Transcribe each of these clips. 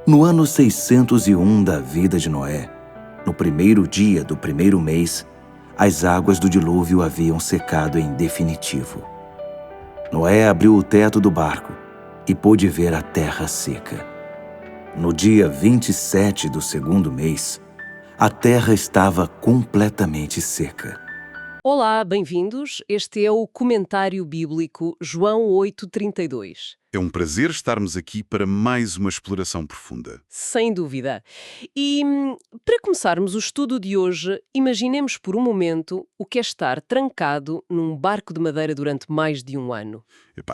No ano 601 da vida de Noé, no primeiro dia do primeiro mês, as águas do dilúvio haviam secado em definitivo. Noé abriu o teto do barco e pôde ver a terra seca. No dia 27 do segundo mês, a terra estava completamente seca. Olá, bem-vindos. Este é o Comentário Bíblico João 8:32. É um prazer estarmos aqui para mais uma exploração profunda. Sem dúvida. E para começarmos o estudo de hoje, imaginemos por um momento o que é estar trancado num barco de madeira durante mais de um ano.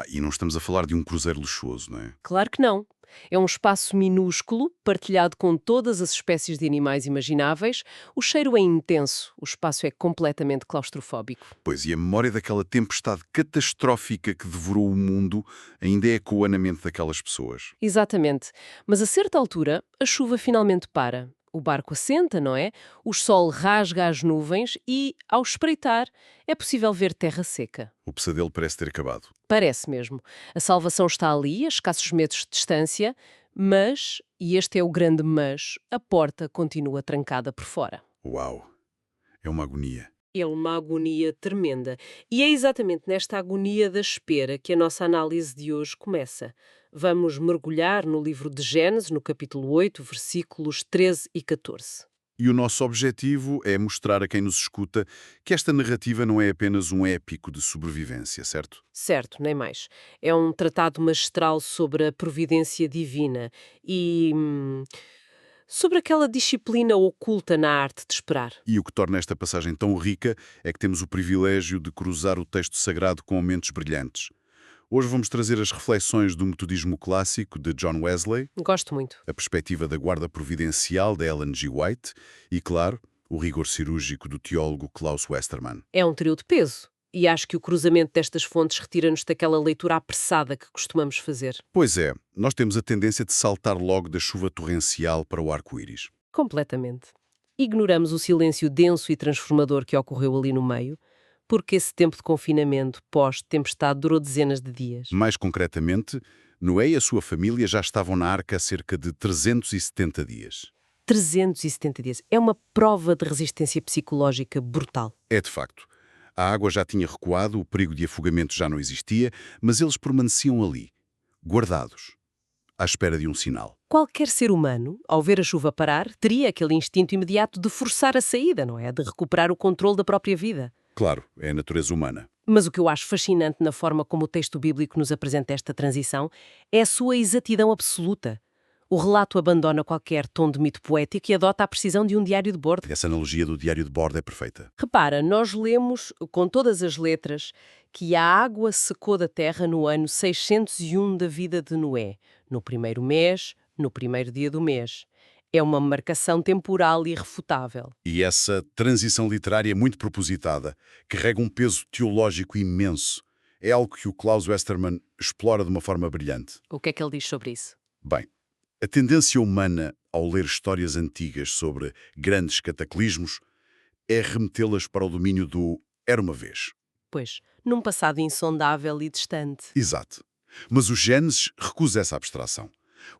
E não estamos a falar de um cruzeiro luxuoso, não é? Claro que não. É um espaço minúsculo, partilhado com todas as espécies de animais imagináveis. O cheiro é intenso, o espaço é completamente claustrofóbico. Pois, e a memória daquela tempestade catastrófica que devorou o mundo ainda ecoa na mente daquelas pessoas. Exatamente. Mas a certa altura, a chuva finalmente para. O barco assenta, não é? O sol rasga as nuvens e, ao espreitar, é possível ver terra seca. O pesadelo parece ter acabado. Parece mesmo. A salvação está ali, a escassos metros de distância, mas, e este é o grande mas, a porta continua trancada por fora. Uau! É uma agonia. É uma agonia tremenda. E é exatamente nesta agonia da espera que a nossa análise de hoje começa. Vamos mergulhar no livro de Gênesis, no capítulo 8, versículos 13 e 14. E o nosso objetivo é mostrar a quem nos escuta que esta narrativa não é apenas um épico de sobrevivência, certo? Certo, nem mais. É um tratado magistral sobre a providência divina e sobre aquela disciplina oculta na arte de esperar. E o que torna esta passagem tão rica é que temos o privilégio de cruzar o texto sagrado com mentes brilhantes. Hoje vamos trazer as reflexões do metodismo clássico de John Wesley, Gosto muito. a perspectiva da guarda providencial de Ellen G. White e, claro, o rigor cirúrgico do teólogo Klaus Westermann. É um trio de peso. E acho que o cruzamento destas fontes retira-nos daquela leitura apressada que costumamos fazer. Pois é, nós temos a tendência de saltar logo da chuva torrencial para o arco-íris. Completamente. Ignoramos o silêncio denso e transformador que ocorreu ali no meio, porque esse tempo de confinamento pós-tempestade durou dezenas de dias. Mais concretamente, Noé e a sua família já estavam na arca há cerca de 370 dias. 370 dias. É uma prova de resistência psicológica brutal. É de facto. A água já tinha recuado, o perigo de afogamento já não existia, mas eles permaneciam ali, guardados, à espera de um sinal. Qualquer ser humano, ao ver a chuva parar, teria aquele instinto imediato de forçar a saída, não é? De recuperar o controle da própria vida. Claro, é a natureza humana. Mas o que eu acho fascinante na forma como o texto bíblico nos apresenta esta transição é a sua exatidão absoluta. O relato abandona qualquer tom de mito poético e adota a precisão de um diário de bordo. Essa analogia do diário de bordo é perfeita. Repara, nós lemos, com todas as letras, que a água secou da terra no ano 601 da vida de Noé, no primeiro mês, no primeiro dia do mês. É uma marcação temporal irrefutável. E essa transição literária é muito propositada, carrega um peso teológico imenso. É algo que o Klaus Westermann explora de uma forma brilhante. O que é que ele diz sobre isso? Bem, a tendência humana ao ler histórias antigas sobre grandes cataclismos é remetê-las para o domínio do era uma vez. Pois, num passado insondável e distante. Exato. Mas o Gênesis recusa essa abstração.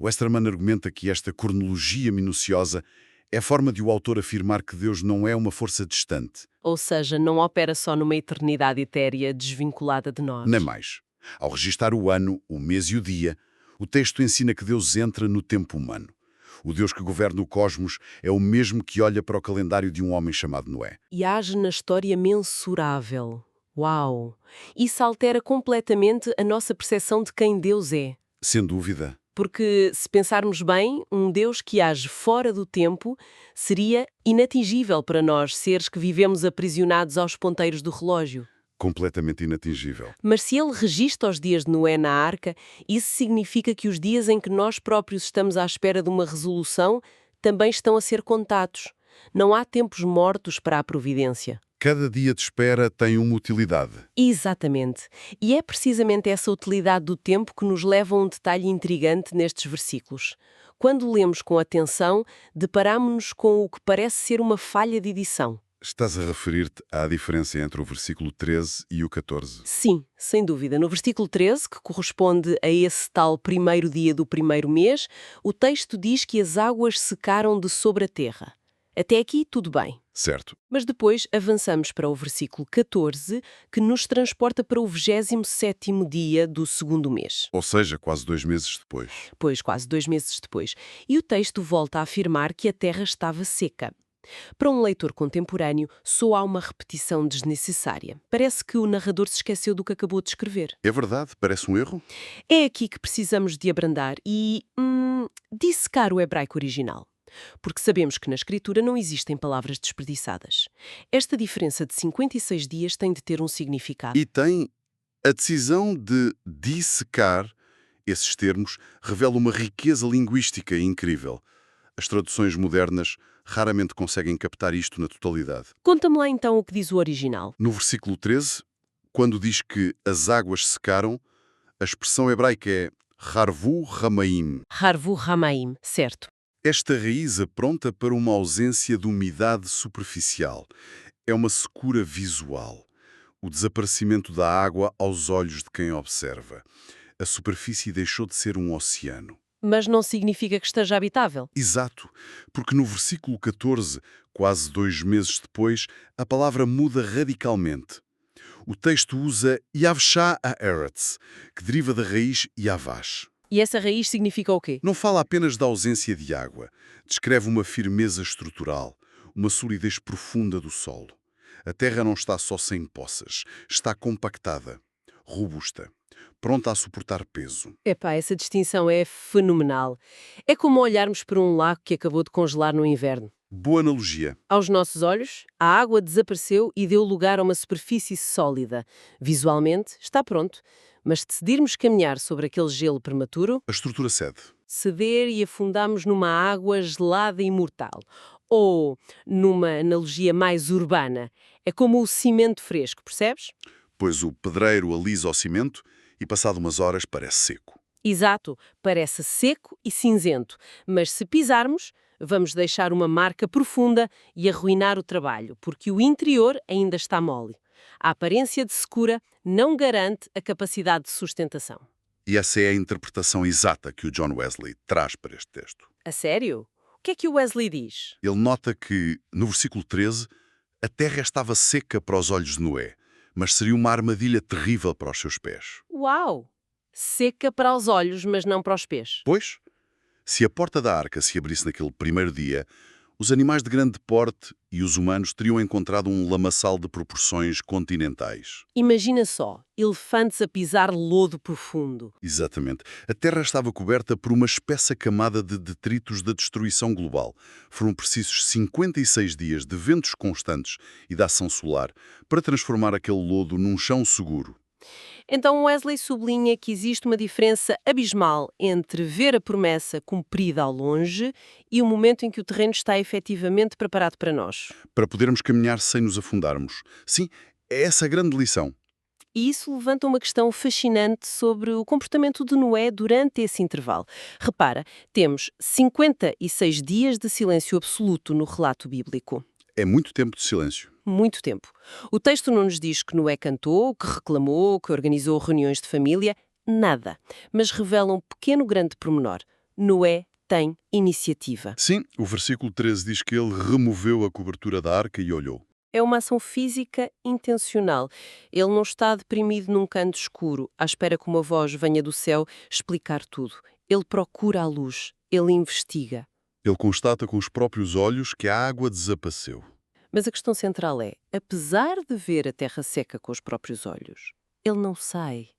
Westermann argumenta que esta cronologia minuciosa é a forma de o autor afirmar que Deus não é uma força distante. Ou seja, não opera só numa eternidade etérea desvinculada de nós. Nem mais. Ao registar o ano, o mês e o dia, o texto ensina que Deus entra no tempo humano. O Deus que governa o cosmos é o mesmo que olha para o calendário de um homem chamado Noé. E age na história mensurável. Uau! Isso altera completamente a nossa percepção de quem Deus é. Sem dúvida. Porque, se pensarmos bem, um Deus que age fora do tempo seria inatingível para nós, seres que vivemos aprisionados aos ponteiros do relógio. Completamente inatingível. Mas se ele registra os dias de Noé na arca, isso significa que os dias em que nós próprios estamos à espera de uma resolução também estão a ser contados. Não há tempos mortos para a providência. Cada dia de espera tem uma utilidade. Exatamente. E é precisamente essa utilidade do tempo que nos leva a um detalhe intrigante nestes versículos. Quando lemos com atenção, deparamo-nos com o que parece ser uma falha de edição. Estás a referir-te à diferença entre o versículo 13 e o 14. Sim, sem dúvida. No versículo 13, que corresponde a esse tal primeiro dia do primeiro mês, o texto diz que as águas secaram de sobre a terra. Até aqui, tudo bem. Certo. Mas depois avançamos para o versículo 14, que nos transporta para o 27º dia do segundo mês. Ou seja, quase 2 meses depois. Pois, quase 2 meses depois. E o texto volta a afirmar que a terra estava seca. Para um leitor contemporâneo, soa uma repetição desnecessária. Parece que o narrador se esqueceu do que acabou de escrever. É verdade? Parece um erro? É aqui que precisamos de abrandar e dissecar o hebraico original. Porque sabemos que na escritura não existem palavras desperdiçadas. Esta diferença de 56 dias tem de ter um significado. E tem a decisão de dissecar esses termos revela uma riqueza linguística incrível. As traduções modernas raramente conseguem captar isto na totalidade. Conta-me lá então o que diz o original. No versículo 13, quando diz que as águas secaram, a expressão hebraica é Harvu Hamaim. Harvu Hamaim, certo. Esta raiz apronta para uma ausência de umidade superficial. É uma secura visual. O desaparecimento da água aos olhos de quem observa. A superfície deixou de ser um oceano. Mas não significa que esteja habitável. Exato, porque no versículo 14, quase 2 meses depois, a palavra muda radicalmente. O texto usa Yavshá Haaretz, que deriva da raiz Yavash. E essa raiz significa o quê? Não fala apenas da ausência de água, descreve uma firmeza estrutural, uma solidez profunda do solo. A terra não está só sem poças, está compactada, robusta, pronta a suportar peso. Epá, essa distinção é fenomenal. É como olharmos para um lago que acabou de congelar no inverno. Boa analogia. Aos nossos olhos, a água desapareceu e deu lugar a uma superfície sólida. Visualmente, está pronto. Mas se decidirmos caminhar sobre aquele gelo prematuro, A estrutura cede. ceder e afundamos numa água gelada e mortal. Ou, numa analogia mais urbana, é como o cimento fresco, percebes? Pois o pedreiro alisa o cimento e, passado umas horas, parece seco. Exato, parece seco e cinzento, mas se pisarmos, vamos deixar uma marca profunda e arruinar o trabalho, porque o interior ainda está mole. A aparência de secura não garante a capacidade de sustentação. E essa é a interpretação exata que o John Wesley traz para este texto. A sério? O que é que o Wesley diz? Ele nota que, no versículo 13, a terra estava seca para os olhos de Noé, mas seria uma armadilha terrível para os seus pés. Uau! Seca para os olhos, mas não para os pés. Pois, se a porta da arca se abrisse naquele primeiro dia, os animais de grande porte e os humanos teriam encontrado um lamaçal de proporções continentais. Imagina só, elefantes a pisar lodo profundo. Exatamente. A Terra estava coberta por uma espessa camada de detritos da destruição global. Foram precisos 56 dias de ventos constantes e da ação solar para transformar aquele lodo num chão seguro. Então Wesley sublinha que existe uma diferença abismal entre ver a promessa cumprida ao longe e o momento em que o terreno está efetivamente preparado para nós. Para podermos caminhar sem nos afundarmos. Sim, é essa a grande lição. E isso levanta uma questão fascinante sobre o comportamento de Noé durante esse intervalo. Repara, temos 56 dias de silêncio absoluto no relato bíblico. É muito tempo de silêncio. Muito tempo. O texto não nos diz que Noé cantou, que reclamou, que organizou reuniões de família, nada. Mas revela um pequeno grande pormenor. Noé tem iniciativa. Sim, o versículo 13 diz que ele removeu a cobertura da arca e olhou. É uma ação física intencional. Ele não está deprimido num canto escuro, à espera que uma voz venha do céu explicar tudo. Ele procura a luz. Ele investiga. Ele constata com os próprios olhos que a água desapareceu. Mas a questão central é, apesar de ver a terra seca com os próprios olhos, ele não sai.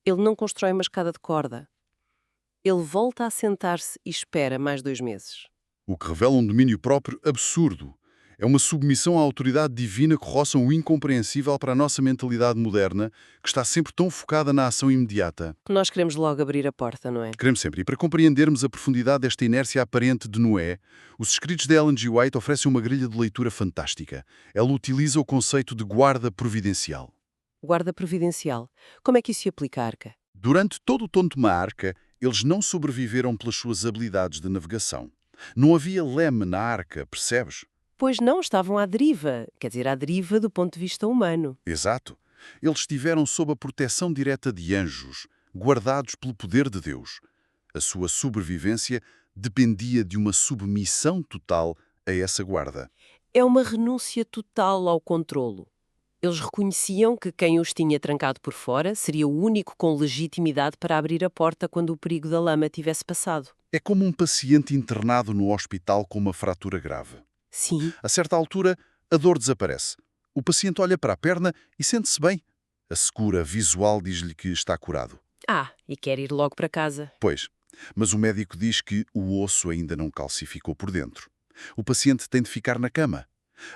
Ele não constrói uma escada de corda. Ele volta a sentar-se e espera mais 2 meses. O que revela um domínio próprio absurdo. É uma submissão à autoridade divina que roça o incompreensível para a nossa mentalidade moderna, que está sempre tão focada na ação imediata. Nós queremos logo abrir a porta, não é? Queremos sempre. E para compreendermos a profundidade desta inércia aparente de Noé, os escritos de Ellen G. White oferecem uma grelha de leitura fantástica. Ela utiliza o conceito de guarda providencial. Guarda providencial. Como é que isso se aplica à arca? Durante todo o tom de uma arca, eles não sobreviveram pelas suas habilidades de navegação. Não havia leme na arca, percebes? Pois não, estavam à deriva, quer dizer, à deriva do ponto de vista humano. Exato. Eles estiveram sob a proteção direta de anjos, guardados pelo poder de Deus. A sua sobrevivência dependia de uma submissão total a essa guarda. É uma renúncia total ao controlo. Eles reconheciam que quem os tinha trancado por fora seria o único com legitimidade para abrir a porta quando o perigo da lama tivesse passado. É como um paciente internado no hospital com uma fratura grave. Sim, A certa altura, a dor desaparece. O paciente olha para a perna e sente-se bem. A secura visual diz-lhe que está curado. e quer ir logo para casa. Pois, mas o médico diz que o osso ainda não calcificou por dentro. O paciente tem de ficar na cama.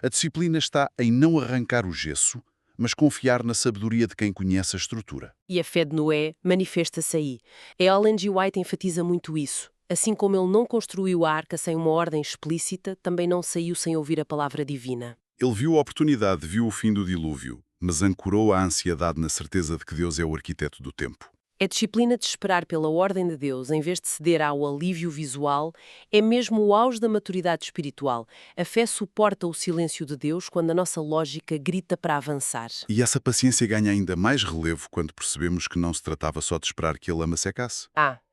A disciplina está em não arrancar o gesso, mas confiar na sabedoria de quem conhece a estrutura. E a fé de Noé manifesta-se aí. Ellen G. White enfatiza muito isso. Assim como ele não construiu a arca sem uma ordem explícita, também não saiu sem ouvir a palavra divina. Ele viu a oportunidade, viu o fim do dilúvio, mas ancorou a ansiedade na certeza de que Deus é o arquiteto do tempo. É disciplina de esperar pela ordem de Deus, em vez de ceder ao alívio visual, é mesmo o auge da maturidade espiritual. A fé suporta o silêncio de Deus quando a nossa lógica grita para avançar. E essa paciência ganha ainda mais relevo quando percebemos que não se tratava só de esperar que a lama secasse.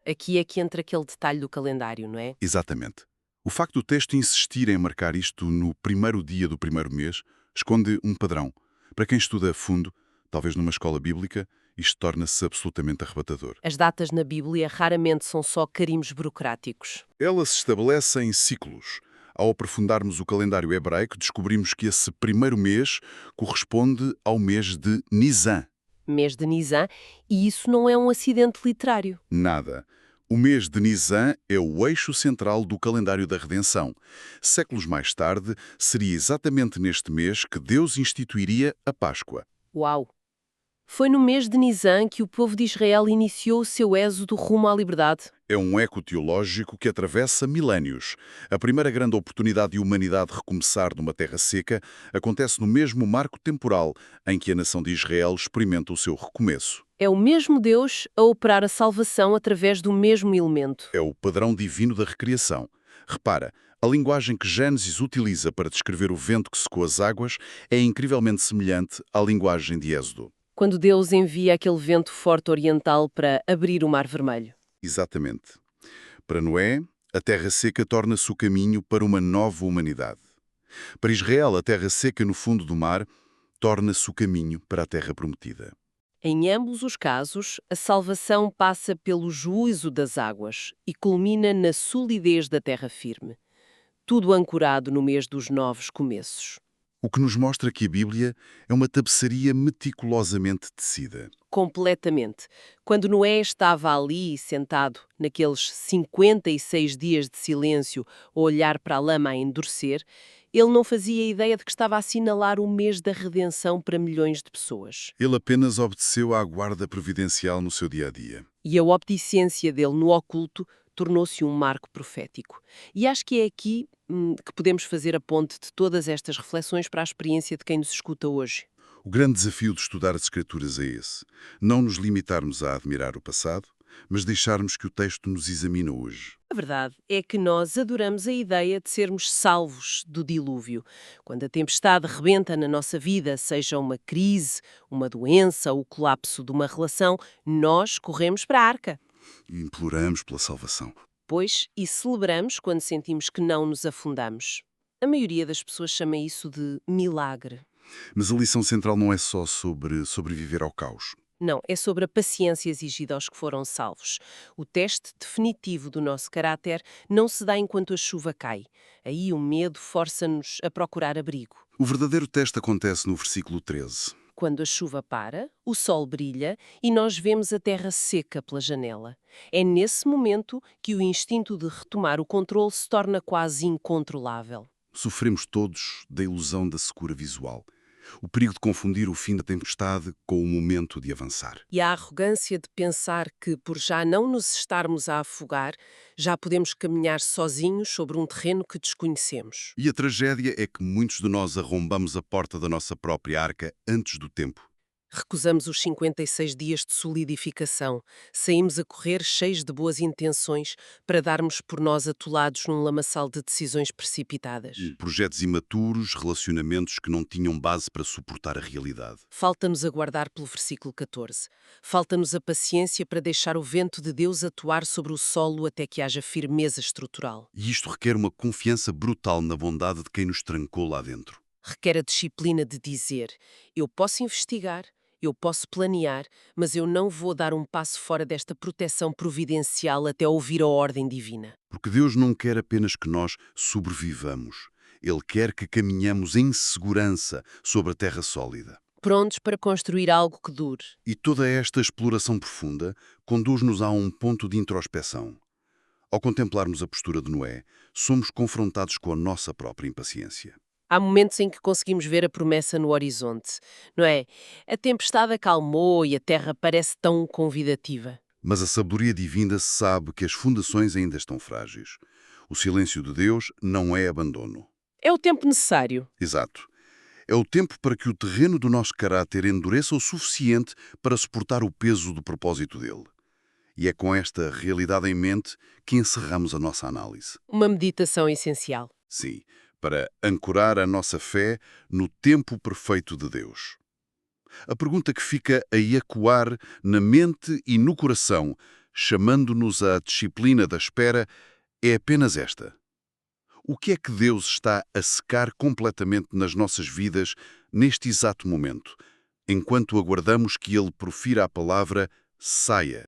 Aqui é que entra aquele detalhe do calendário, não é? Exatamente. O facto do texto insistir em marcar isto no primeiro dia do primeiro mês esconde um padrão. Para quem estuda a fundo, talvez numa escola bíblica, isto torna-se absolutamente arrebatador. As datas na Bíblia raramente são só carimbos burocráticos. Ela se estabelece em ciclos. Ao aprofundarmos o calendário hebraico, descobrimos que esse primeiro mês corresponde ao mês de Nisan. Mês de Nisan, e isso não é um acidente literário. Nada. O mês de Nisan é o eixo central do calendário da redenção. Séculos mais tarde, seria exatamente neste mês que Deus instituiria a Páscoa. Uau! Foi no mês de Nisan que o povo de Israel iniciou o seu êxodo rumo à liberdade. É um eco teológico que atravessa milénios. A primeira grande oportunidade de humanidade recomeçar numa terra seca acontece no mesmo marco temporal em que a nação de Israel experimenta o seu recomeço. É o mesmo Deus a operar a salvação através do mesmo elemento. É o padrão divino da recriação. Repara, a linguagem que Gênesis utiliza para descrever o vento que secou as águas é incrivelmente semelhante à linguagem de Êxodo. Quando Deus envia aquele vento forte oriental para abrir o Mar Vermelho. Exatamente. Para Noé, a terra seca torna-se o caminho para uma nova humanidade. Para Israel, a terra seca no fundo do mar torna-se o caminho para a terra prometida. Em ambos os casos, a salvação passa pelo juízo das águas e culmina na solidez da terra firme. Tudo ancorado no mês dos novos começos. O que nos mostra que a Bíblia é uma tapeçaria meticulosamente tecida. Completamente. Quando Noé estava ali, sentado, naqueles 56 dias de silêncio, a olhar para a lama a endurecer, ele não fazia ideia de que estava a assinalar o mês da redenção para milhões de pessoas. Ele apenas obedeceu à guarda providencial no seu dia-a-dia. E a obediência dele no oculto tornou-se um marco profético. E acho que é aqui que podemos fazer a ponte de todas estas reflexões para a experiência de quem nos escuta hoje. O grande desafio de estudar as Escrituras é esse. Não nos limitarmos a admirar o passado, mas deixarmos que o texto nos examine hoje. A verdade é que nós adoramos a ideia de sermos salvos do dilúvio. Quando a tempestade rebenta na nossa vida, seja uma crise, uma doença ou o colapso de uma relação, nós corremos para a arca. E imploramos pela salvação. E celebramos quando sentimos que não nos afundamos. A maioria das pessoas chama isso de milagre. Mas a lição central não é só sobre sobreviver ao caos. Não, é sobre a paciência exigida aos que foram salvos. O teste definitivo do nosso caráter não se dá enquanto a chuva cai. Aí o medo força-nos a procurar abrigo. O verdadeiro teste acontece no versículo 13. Quando a chuva para, o sol brilha e nós vemos a terra seca pela janela. É nesse momento que o instinto de retomar o controle se torna quase incontrolável. Sofremos todos da ilusão da secura visual. O perigo de confundir o fim da tempestade com o momento de avançar. E a arrogância de pensar que, por já não nos estarmos a afogar, já podemos caminhar sozinhos sobre um terreno que desconhecemos. E a tragédia é que muitos de nós arrombamos a porta da nossa própria arca antes do tempo. Recusamos os 56 dias de solidificação. Saímos a correr cheios de boas intenções para darmos por nós atolados num lamaçal de decisões precipitadas. Projetos imaturos, relacionamentos que não tinham base para suportar a realidade. Falta-nos aguardar pelo versículo 14. Falta-nos a paciência para deixar o vento de Deus atuar sobre o solo até que haja firmeza estrutural. E isto requer uma confiança brutal na bondade de quem nos trancou lá dentro. Requer a disciplina de dizer: eu posso investigar, eu posso planear, mas eu não vou dar um passo fora desta proteção providencial até ouvir a ordem divina. Porque Deus não quer apenas que nós sobrevivamos. Ele quer que caminhamos em segurança sobre a terra sólida. Prontos para construir algo que dure. E toda esta exploração profunda conduz-nos a um ponto de introspeção. Ao contemplarmos a postura de Noé, somos confrontados com a nossa própria impaciência. Há momentos em que conseguimos ver a promessa no horizonte, não é? A tempestade acalmou e a terra parece tão convidativa. Mas a sabedoria divina sabe que as fundações ainda estão frágeis. O silêncio de Deus não é abandono. É o tempo necessário. Exato. É o tempo para que o terreno do nosso caráter endureça o suficiente para suportar o peso do propósito dele. E é com esta realidade em mente que encerramos a nossa análise. Uma meditação essencial. Sim, para ancorar a nossa fé no tempo perfeito de Deus. A pergunta que fica a ecoar na mente e no coração, chamando-nos à disciplina da espera, é apenas esta. O que é que Deus está a secar completamente nas nossas vidas neste exato momento, enquanto aguardamos que Ele profira a palavra saia?